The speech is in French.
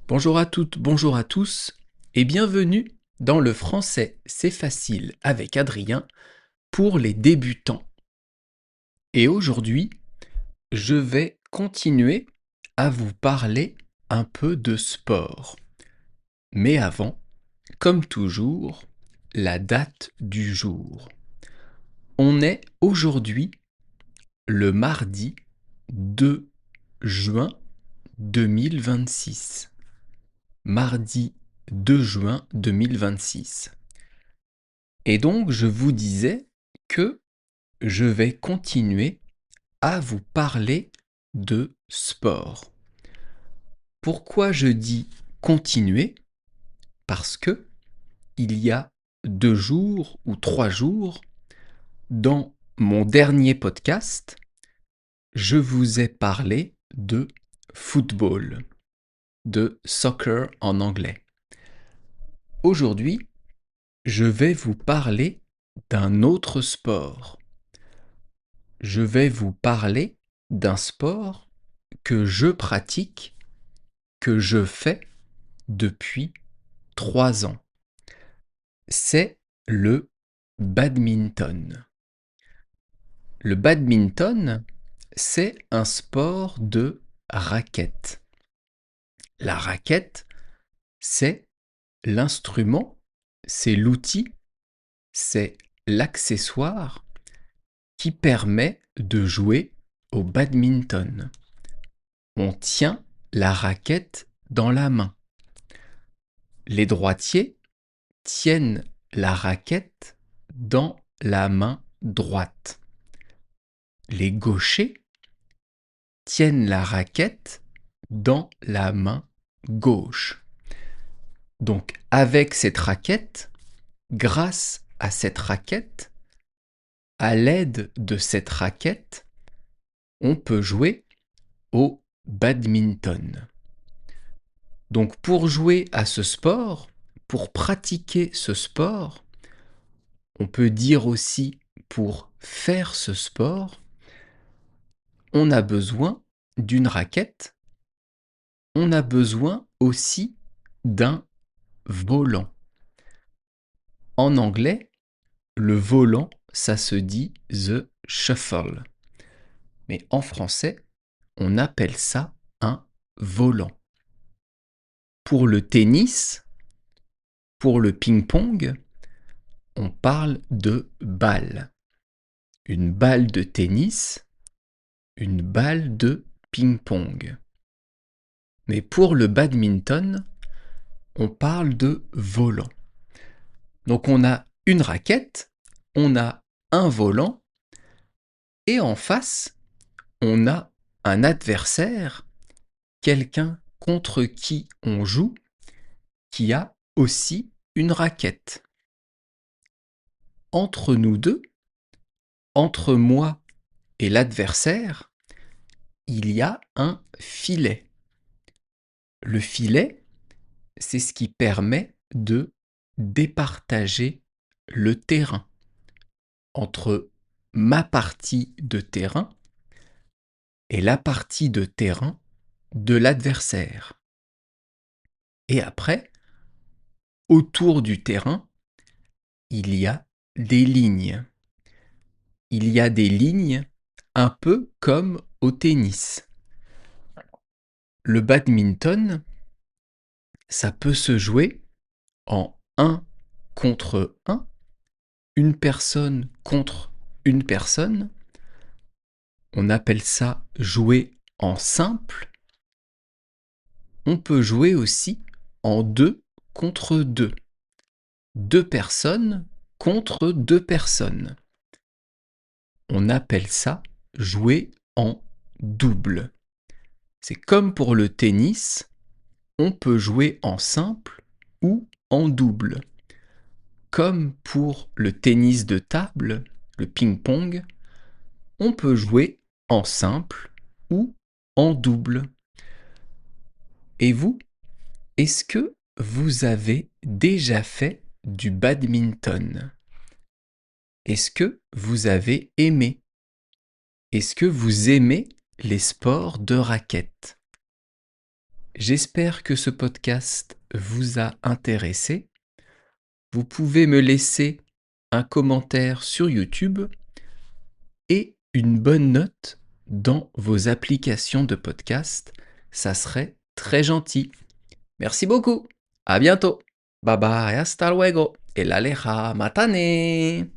Bonjour à toutes, bonjour à tous, et bienvenue dans le français c'est facile avec Adrien pour les débutants. Et aujourd'hui, je vais continuer à vous parler un peu de sport. Mais avant, comme toujours, la date du jour. On est aujourd'hui le mardi 2 juin 2026. Mardi 2 juin 2026. Et donc, je vous disais que je vais continuer à vous parler de sport. Pourquoi je dis continuer? Parce que il y a 2 jours ou 3 jours, dans mon dernier podcast, je vous ai parlé de football, de soccer en anglais. Aujourd'hui, je vais vous parler d'un autre sport. Je vais vous parler d'un sport que je pratique, que je fais depuis 3 ans. C'est le badminton. Le badminton, c'est un sport de raquette. La raquette, c'est l'instrument, c'est l'outil, c'est l'accessoire qui permet de jouer au badminton. On tient la raquette dans la main. Les droitiers tiennent la raquette dans la main droite. Les gauchers tiennent la raquette dans la main gauche. Donc avec cette raquette, grâce à cette raquette, à l'aide de cette raquette, on peut jouer au badminton. Donc pour jouer à ce sport, pour pratiquer ce sport, on peut dire aussi pour faire ce sport, on a besoin d'une raquette, on a besoin aussi d'un volant. En anglais, le volant, ça se dit the shuffle. Mais en français, on appelle ça un volant. Pour le tennis, pour le ping-pong, on parle de balle. Une balle de tennis, une balle de ping-pong. Mais pour le badminton, on parle de volant. Donc on a une raquette, on a un volant, et en face, on a un adversaire, quelqu'un contre qui on joue, qui a aussi une raquette. Entre nous deux, entre moi et l'adversaire, il y a un filet. Le filet, c'est ce qui permet de départager le terrain entre ma partie de terrain et la partie de terrain de l'adversaire. Et après, autour du terrain, il y a des lignes. Il y a des lignes un peu comme au tennis. Le badminton, ça peut se jouer en 1 contre 1, une personne contre une personne. On appelle ça jouer en simple. On peut jouer aussi en 2 contre 2. 2 personnes contre 2 personnes. On appelle ça jouer en double. C'est comme pour le tennis, on peut jouer en simple ou en double. Comme pour le tennis de table, le ping-pong, on peut jouer en simple ou en double. Et vous, est-ce que vous avez déjà fait du badminton? Est-ce que vous avez aimé? Est-ce que vous aimez les sports de raquette? J'espère que ce podcast vous a intéressé. Vous pouvez me laisser un commentaire sur YouTube et une bonne note dans vos applications de podcast. Ça serait très gentil. Merci beaucoup. À bientôt. Bye bye, hasta luego. El aleja, matane.